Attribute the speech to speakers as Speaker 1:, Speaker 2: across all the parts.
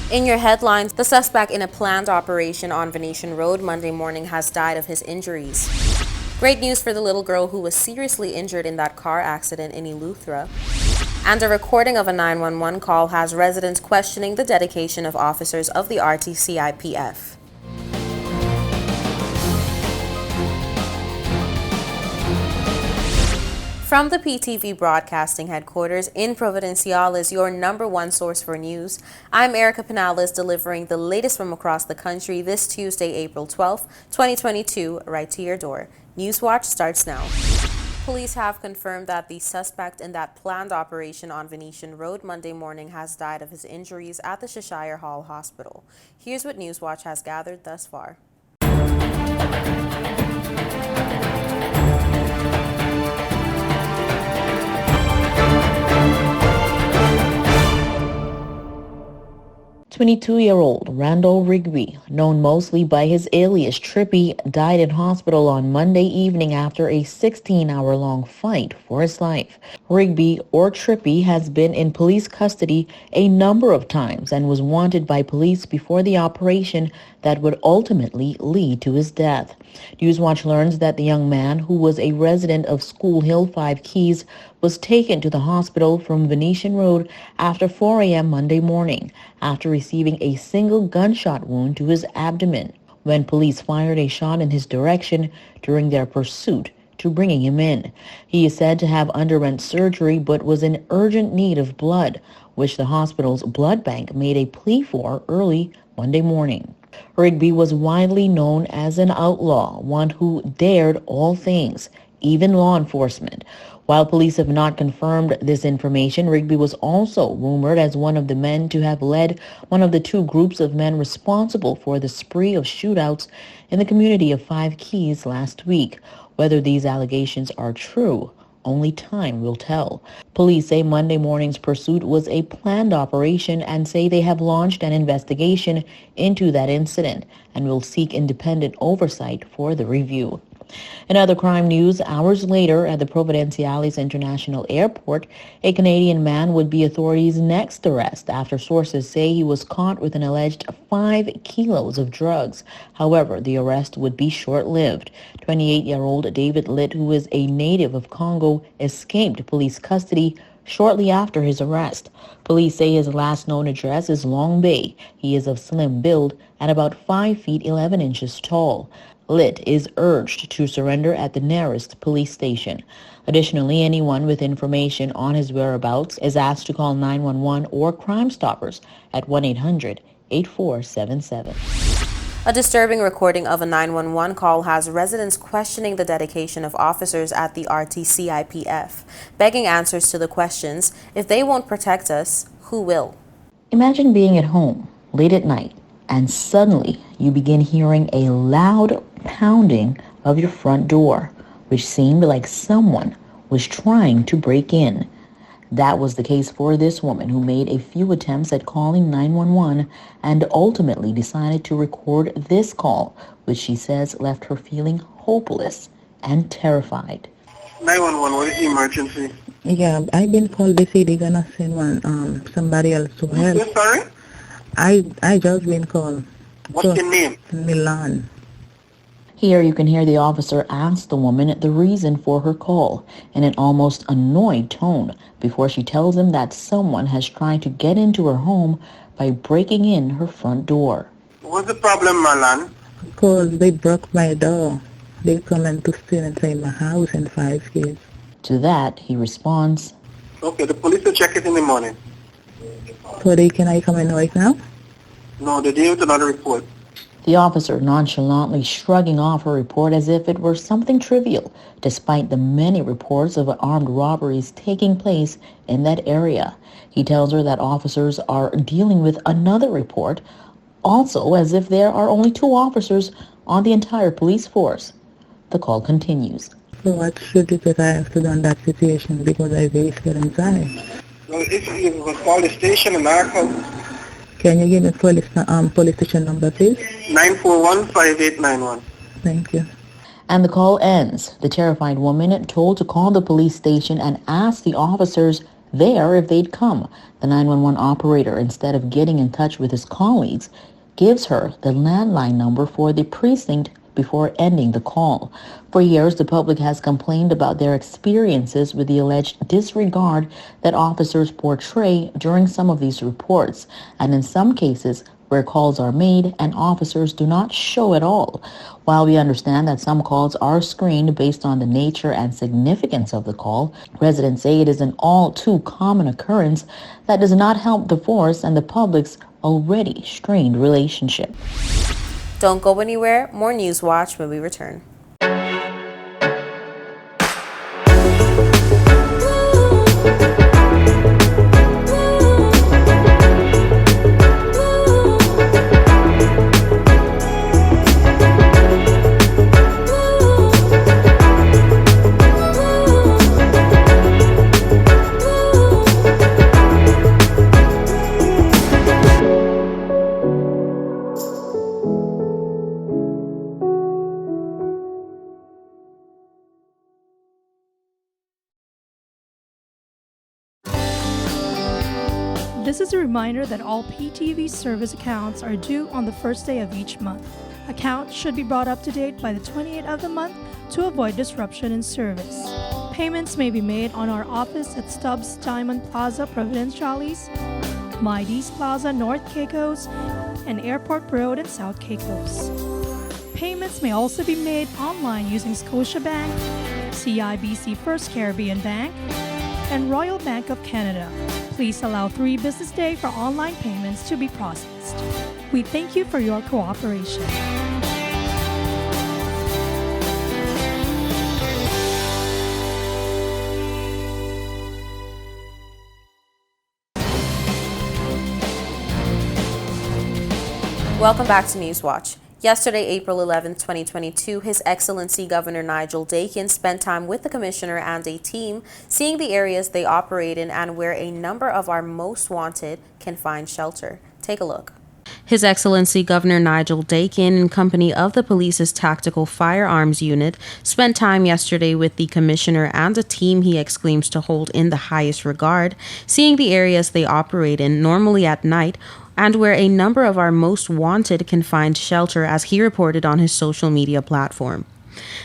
Speaker 1: In your headlines, the suspect in a planned operation on Venetian Road Monday morning has died of his injuries. Great news for the little girl who was seriously injured in that car accident in Eleuthera. And a recording of a 911 call has residents questioning the dedication of officers of the RTCIPF. From the PTV Broadcasting Headquarters in Providenciales, your number one source for news, I'm Erica Pinales delivering the latest from across the country this Tuesday, April 12, 2022, right to your door. Newswatch starts now. Police have confirmed that the suspect in that planned operation on Venetian Road Monday morning has died of his injuries at the Cheshire Hall Hospital. Here's what Newswatch has gathered thus far.
Speaker 2: 22-year-old Randall Rigby, known mostly by his alias Trippy, died in hospital on Monday evening after a 16-hour-long fight for his life. Rigby, or Trippy, has been in police custody a number of times and was wanted by police before the operation that would ultimately lead to his death. Newswatch learns that the young man, who was a resident of School Hill, 5 Keys, was taken to the hospital from Venetian Road after 4 a.m. Monday morning after receiving a single gunshot wound to his abdomen when police fired a shot in his direction during their pursuit to bringing him in. He is said to have underwent surgery but was in urgent need of blood, which the hospital's blood bank made a plea for early Monday morning. Rigby was widely known as an outlaw, one who dared all things, even law enforcement. While police have not confirmed this information, Rigby was also rumored as one of the men to have led one of the 2 groups of men responsible for the spree of shootouts in the community of 5 Keys last week. Whether these allegations are true, only time will tell. Police say Monday morning's pursuit was a planned operation and say they have launched an investigation into that incident and will seek independent oversight for the review. In other crime news, hours later at the Providenciales International Airport, a Canadian man would be authorities' next arrest after sources say he was caught with an alleged 5 kilos of drugs. However, the arrest would be short-lived. 28-year-old David Litt, who is a native of Congo, escaped police custody shortly after his arrest. Police say his last known address is Long Bay. He is of slim build and about 5 feet 11 inches tall. Litt is urged to surrender at the nearest police station. Additionally, anyone with information on his whereabouts is asked to call 911 or Crime Stoppers at 1-800-8477.
Speaker 1: A disturbing recording of a 911 call has residents questioning the dedication of officers at the RTCIPF, begging answers to the questions, if they won't protect us, who will?
Speaker 2: Imagine being at home late at night and suddenly you begin hearing a loud pounding of your front door, which seemed like someone was trying to break in. That was the case for this woman, who made a few attempts at calling 911 and ultimately decided to record this call, which she says left her feeling hopeless and terrified.
Speaker 3: 911, what is the emergency?
Speaker 4: Yeah, I've been called. They say they're gonna send somebody else to help.
Speaker 3: Yes, sorry?
Speaker 4: I just been called.
Speaker 3: What's your name?
Speaker 4: Milan.
Speaker 2: Here you can hear the officer ask the woman the reason for her call in an almost annoyed tone before she tells him that someone has tried to get into her home by breaking in her front door.
Speaker 3: What's the problem, Malan?
Speaker 4: Because they broke my door. They come in to steal inside my house in 5 Keys.
Speaker 2: To that, he responds,
Speaker 3: Okay, the police will check it in the morning.
Speaker 4: So can I come in right now?
Speaker 3: No, they deal with another report.
Speaker 2: the officer nonchalantly shrugging off her report as if it were something trivial, despite the many reports of armed robberies taking place in that area. He tells her that officers are dealing with another report, also as if there are only 2 officers on the entire police force. The call continues.
Speaker 4: So what should it that I have to do in that situation, because I very scared inside?
Speaker 3: Well, if you will call the station and ask her.
Speaker 4: Can you give me police station number, please?
Speaker 3: 941-5891.
Speaker 4: Thank you.
Speaker 2: And the call ends. The terrified woman told to call the police station and ask the officers there if they'd come. The 911 operator, instead of getting in touch with his colleagues, gives her the landline number for the precinct before ending the call. For years, the public has complained about their experiences with the alleged disregard that officers portray during some of these reports, and in some cases, where calls are made and officers do not show at all. While we understand that some calls are screened based on the nature and significance of the call, residents say it is an all too common occurrence that does not help the force and the public's already strained relationship.
Speaker 1: Don't go anywhere. More News Watch when we return.
Speaker 5: This is a reminder that all PTV service accounts are due on the first day of each month. Accounts should be brought up to date by the 28th of the month to avoid disruption in service. Payments may be made on our office at Stubbs Diamond Plaza, Providenciales, Mides Plaza, North Caicos, and Airport Road in South Caicos. Payments may also be made online using Scotiabank, CIBC First Caribbean Bank, and Royal Bank of Canada. Please allow 3 business days for online payments to be processed. We thank you for your cooperation.
Speaker 1: Welcome back to Newswatch. Yesterday, April 11, 2022, His Excellency Governor Nigel Dakin spent time with the Commissioner and a team seeing the areas they operate in and where a number of our most wanted can find shelter. Take a look. His Excellency Governor Nigel Dakin, in company of the police's Tactical Firearms Unit, spent time yesterday with the Commissioner and a team he exclaims to hold in the highest regard, seeing the areas they operate in normally at night and where a number of our most wanted can find shelter, as he reported on his social media platform.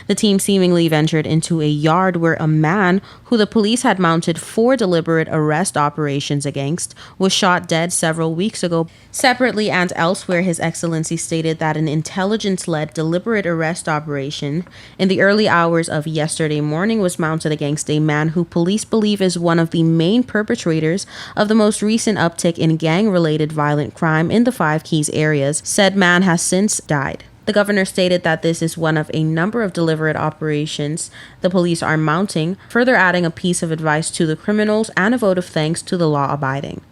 Speaker 1: The team seemingly ventured into a yard where a man who the police had mounted 4 deliberate arrest operations against was shot dead several weeks ago. Separately and elsewhere, His Excellency stated that an intelligence-led deliberate arrest operation in the early hours of yesterday morning was mounted against a man who police believe is one of the main perpetrators of the most recent uptick in gang-related violent crime in the Five Keys areas. Said man has since died. The governor stated that this is one of a number of deliberate operations the police are mounting, further adding a piece of advice to the criminals and a vote of thanks to the law-abiding.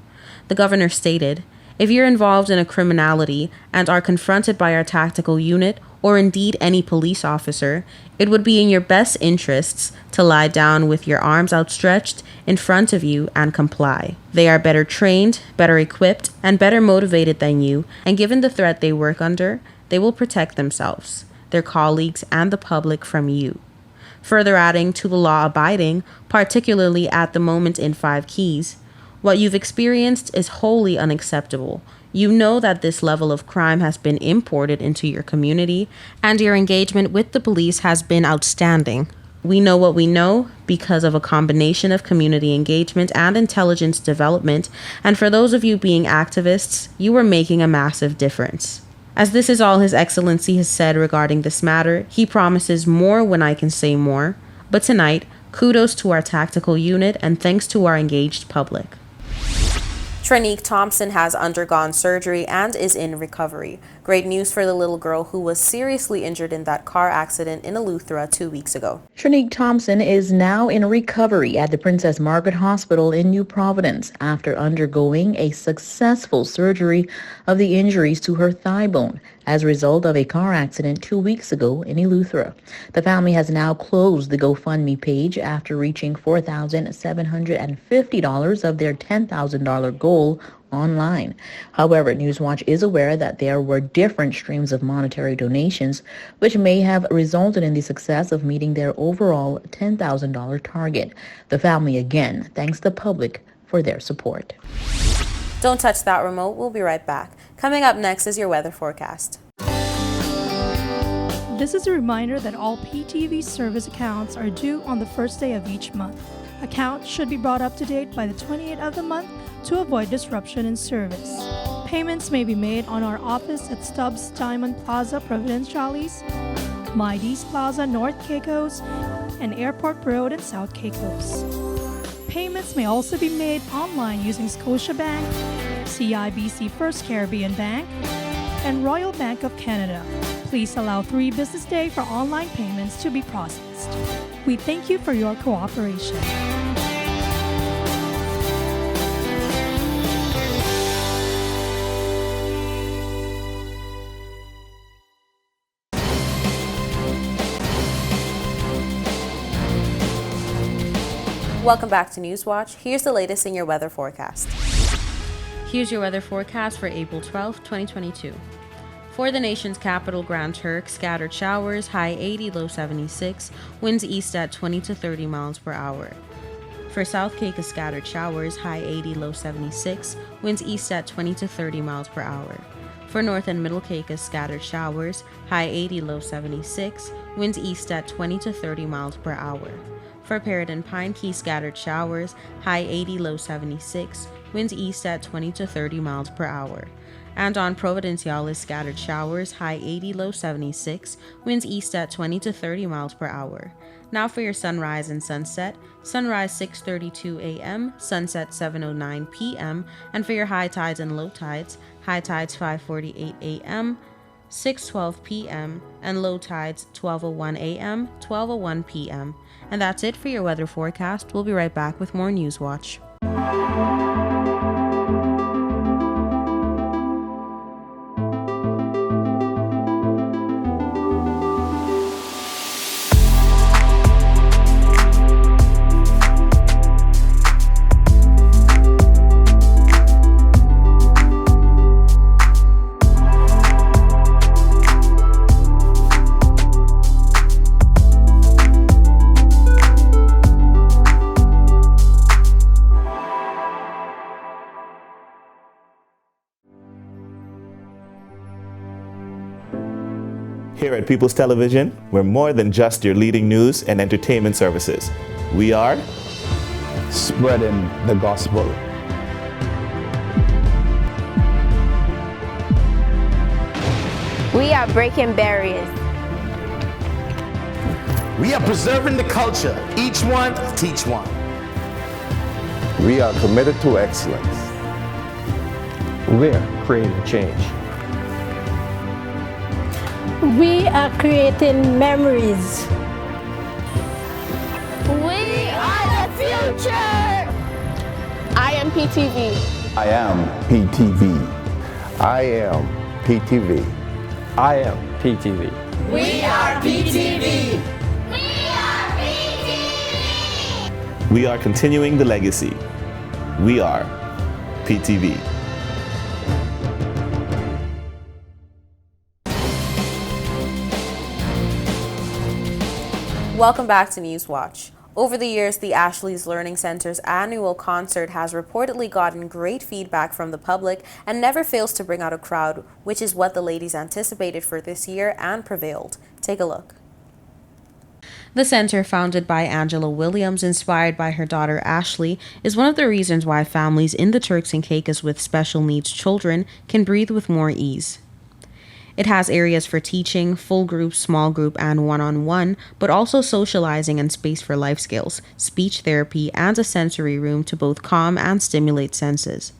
Speaker 1: The governor stated, "If you're involved in a criminality and are confronted by our tactical unit, or indeed any police officer, it would be in your best interests to lie down with your arms outstretched in front of you and comply. They are better trained, better equipped, and better motivated than you, and given the threat they work under, they will protect themselves, their colleagues, and the public from you." Further adding to the law-abiding, particularly at the moment in Five Keys, "What you've experienced is wholly unacceptable. You know that this level of crime has been imported into your community, and your engagement with the police has been outstanding. We know what we know because of a combination of community engagement and intelligence development, and for those of you being activists, you are making a massive difference." As this is all His Excellency has said regarding this matter, he promises more when I can say more. But tonight, kudos to our tactical unit and thanks to our engaged public. Trinique Thompson has undergone surgery and is in recovery. Great news for the little girl who was seriously injured in that car accident in Eleuthera 2 weeks ago.
Speaker 2: Trinique Thompson is now in recovery at the Princess Margaret Hospital in New Providence after undergoing a successful surgery of the injuries to her thigh bone as a result of a car accident 2 weeks ago in Eleuthera. The family has now closed the GoFundMe page after reaching $4,750 of their $10,000 goal online. However, Newswatch is aware that there were different streams of monetary donations, which may have resulted in the success of meeting their overall $10,000 target. The family again thanks the public for their support.
Speaker 1: Don't touch that remote. We'll be right back. Coming up next is your weather forecast.
Speaker 5: This is a reminder that all PTV service accounts are due on the first day of each month. Accounts should be brought up to date by the 28th of the month to avoid disruption in service. Payments may be made on our office at Stubbs Diamond Plaza, Providenciales, Mides Plaza, North Caicos, and Airport Road in South Caicos. Payments may also be made online using Scotiabank, CIBC First Caribbean Bank, and Royal Bank of Canada. Please allow 3 business days for online payments to be processed. We thank you for your cooperation.
Speaker 1: Welcome back to Newswatch. Here's the latest in your weather forecast. Here's your weather forecast for April 12, 2022. For the nation's capital, Grand Turks, scattered showers, high 80, low 76, winds east at 20 to 30 miles per hour. For South Caicos, scattered showers, high 80, low 76, winds east at 20 to 30 miles per hour. For North and Middle Caicos, scattered showers, high 80, low 76, winds east at 20 to 30 miles per hour. For Parrot and Pine Key, scattered showers, high 80, low 76, winds east at 20 to 30 miles per hour. And on Providenciales, scattered showers, high 80, low 76, winds east at 20 to 30 miles per hour. Now for your sunrise and sunset. Sunrise 6:32 a.m., sunset 7:09 p.m. And for your high tides and low tides, high tides 5:48 a.m., 6:12 p.m., and low tides 12:01 a.m., 12:01 p.m. And that's it for your weather forecast. We'll be right back with more Newswatch.
Speaker 6: Here at People's Television, we're more than just your leading news and entertainment services. We are
Speaker 7: spreading the gospel.
Speaker 8: We are breaking barriers.
Speaker 9: We are preserving the culture. Each one, teach one.
Speaker 10: We are committed to excellence.
Speaker 11: We're creating change.
Speaker 12: We are creating memories.
Speaker 8: We are the future. I am PTV.
Speaker 10: I am PTV. I am PTV.
Speaker 11: I am PTV.
Speaker 8: We are PTV.
Speaker 6: We are continuing the legacy. We are PTV.
Speaker 1: Welcome back to Newswatch. Over the years, the Ashley's Learning Center's annual concert has reportedly gotten great feedback from the public and never fails to bring out a crowd, which is what the ladies anticipated for this year and prevailed. Take a look. The center, founded by Angela Williams, inspired by her daughter Ashley, is one of the reasons why families in the Turks and Caicos with special needs children can breathe with more ease. It has areas for teaching, full group, small group, and one-on-one, but also socializing and space for life skills, speech therapy, and a sensory room to both calm and stimulate senses.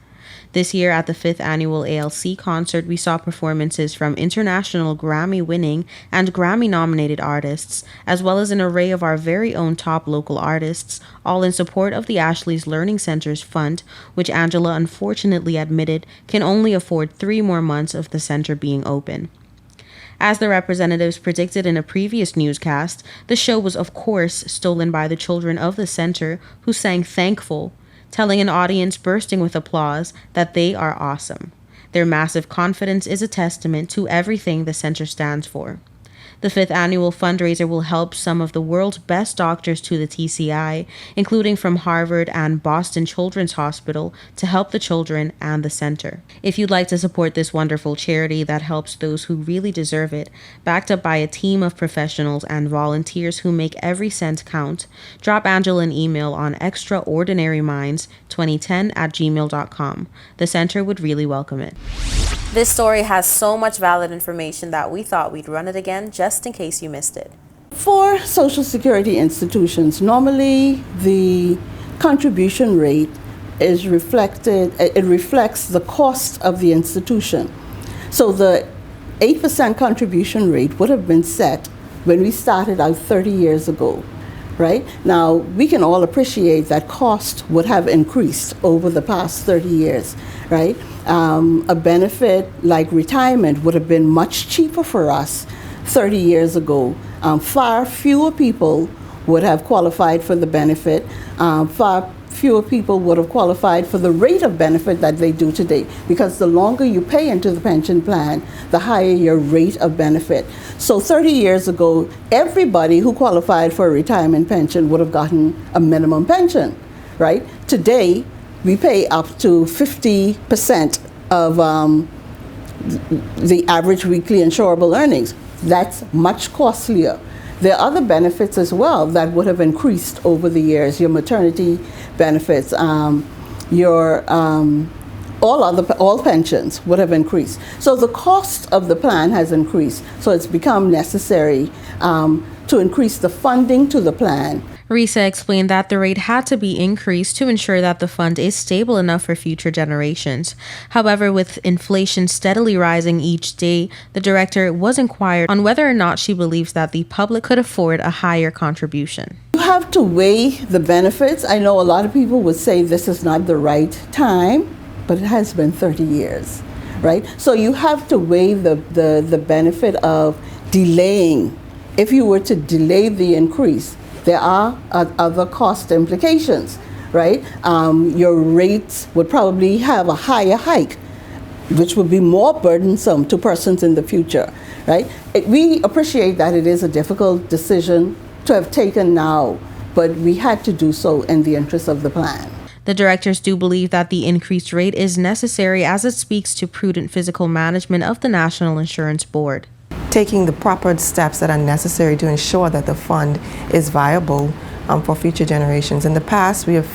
Speaker 1: This year at the 5th annual ALC concert, we saw performances from international Grammy-winning and Grammy-nominated artists, as well as an array of our very own top local artists, all in support of the Ashley's Learning Center's fund, which Angela unfortunately admitted can only afford 3 more months of the center being open. As the representatives predicted in a previous newscast, the show was of course stolen by the children of the center, who sang Thankful, telling an audience bursting with applause that they are awesome. Their massive confidence is a testament to everything the center stands for. The 5th annual fundraiser will help some of the world's best doctors to the TCI, including from Harvard and Boston Children's Hospital, to help the children and the center. If you'd like to support this wonderful charity that helps those who really deserve it, backed up by a team of professionals and volunteers who make every cent count, drop Angela an email on extraordinaryminds2010@gmail.com. The center would really welcome it. This story has so much valid information that we thought we'd run it again just in case you missed it.
Speaker 13: For Social Security institutions, normally the contribution rate is reflected, it reflects the cost of the institution. So the 8% contribution rate would have been set when we started out 30 years ago, right? Now, we can all appreciate that cost would have increased over the past 30 years, right? A benefit like retirement would have been much cheaper for us 30 years ago. Far fewer people would have qualified for the benefit. Far fewer people would have qualified for the rate of benefit that they do today, because the longer you pay into the pension plan, the higher your rate of benefit. So 30 years ago, everybody who qualified for a retirement pension would have gotten a minimum pension, right? Today, we pay up to 50% of the average weekly insurable earnings. That's much costlier. There are other benefits as well that would have increased over the years. Your maternity benefits, all pensions would have increased. So the cost of the plan has increased. So it's become necessary to increase the funding to the plan.
Speaker 1: Risa explained that the rate had to be increased to ensure that the fund is stable enough for future generations. However, with inflation steadily rising each day, the director was inquired on whether or not she believes that the public could afford a higher contribution.
Speaker 13: You have to weigh the benefits. I know a lot of people would say this is not the right time, but it has been 30 years, right? So you have to weigh the benefit of delaying. If you were to delay the increase, there are other cost implications, right? Your rates would probably have a higher hike, which would be more burdensome to persons in the future, right? We appreciate that it is a difficult decision to have taken now, but we had to do so in the interest of the plan.
Speaker 1: The directors do believe that the increased rate is necessary as it speaks to prudent fiscal management of the National Insurance Board.
Speaker 14: Taking the proper steps that are necessary to ensure that the fund is viable for future generations. In the past, we have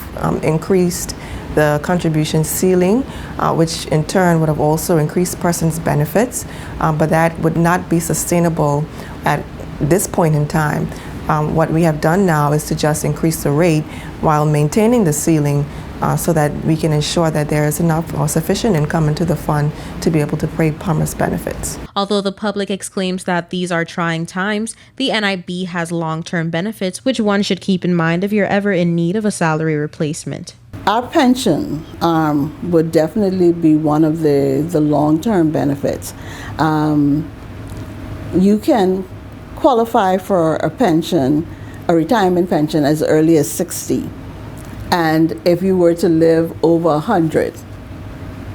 Speaker 14: increased the contribution ceiling, which in turn would have also increased persons' benefits, but that would not be sustainable at this point in time. What we have done now is to just increase the rate while maintaining the ceiling so that we can ensure that there is enough or sufficient income into the fund to be able to pay promised benefits.
Speaker 1: Although the public exclaims that these are trying times, the NIB has long-term benefits which one should keep in mind if you're ever in need of a salary replacement.
Speaker 13: Our pension would definitely be one of the long-term benefits. You can qualify for a pension, a retirement pension, as early as 60. And if you were to live over 100,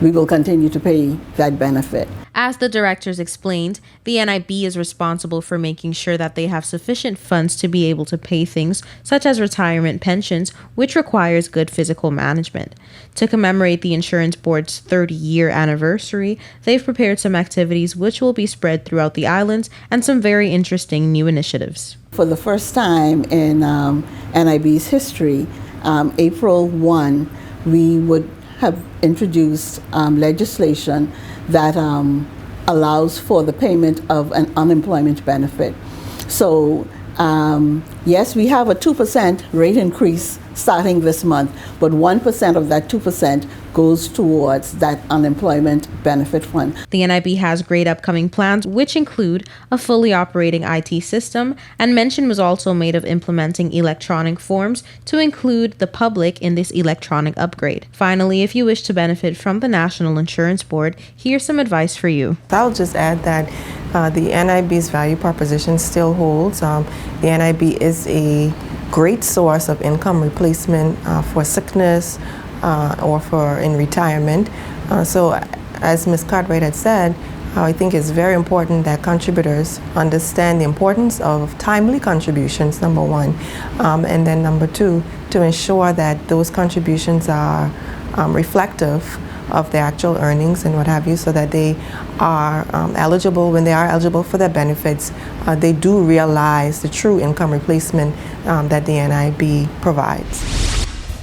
Speaker 13: we will continue to pay that benefit.
Speaker 1: As the directors explained, the NIB is responsible for making sure that they have sufficient funds to be able to pay things such as retirement pensions, which requires good fiscal management. To commemorate the Insurance Board's 30-year anniversary, they've prepared some activities which will be spread throughout the islands and some very interesting new initiatives.
Speaker 13: For the first time in NIB's history, April 1, we would have introduced legislation that allows for the payment of an unemployment benefit. So yes, we have a 2% rate increase starting this month, but 1% of that 2% goes towards that unemployment benefit fund.
Speaker 1: The NIB has great upcoming plans, which include a fully operating IT system, and mention was also made of implementing electronic forms to include the public in this electronic upgrade. Finally, if you wish to benefit from the National Insurance Board, here's some advice for you.
Speaker 14: I'll just add that the NIB's value proposition still holds. The NIB is a great source of income replacement for sickness or for in retirement. So as Ms. Cartwright had said, I think it's very important that contributors understand the importance of timely contributions, number one, and then number two, to ensure that those contributions are reflective of the actual earnings and what have you, so that they are eligible. When they are eligible for their benefits, they do realize the true income replacement that the NIB provides.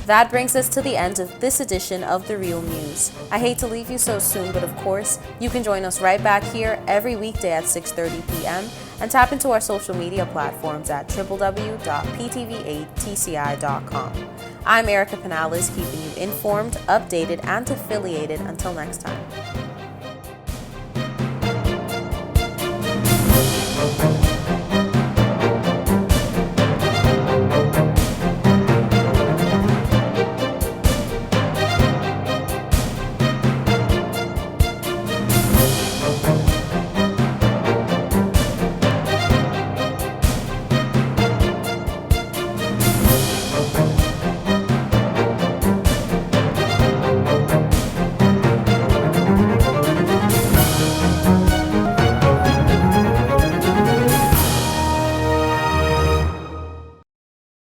Speaker 1: That brings us to the end of this edition of The Real News. I hate to leave you so soon, but of course, you can join us right back here every weekday at 6:30 p.m. and tap into our social media platforms at www.ptv8tci.com. I'm Erica Penales, keeping you informed, updated, and affiliated. Until next time.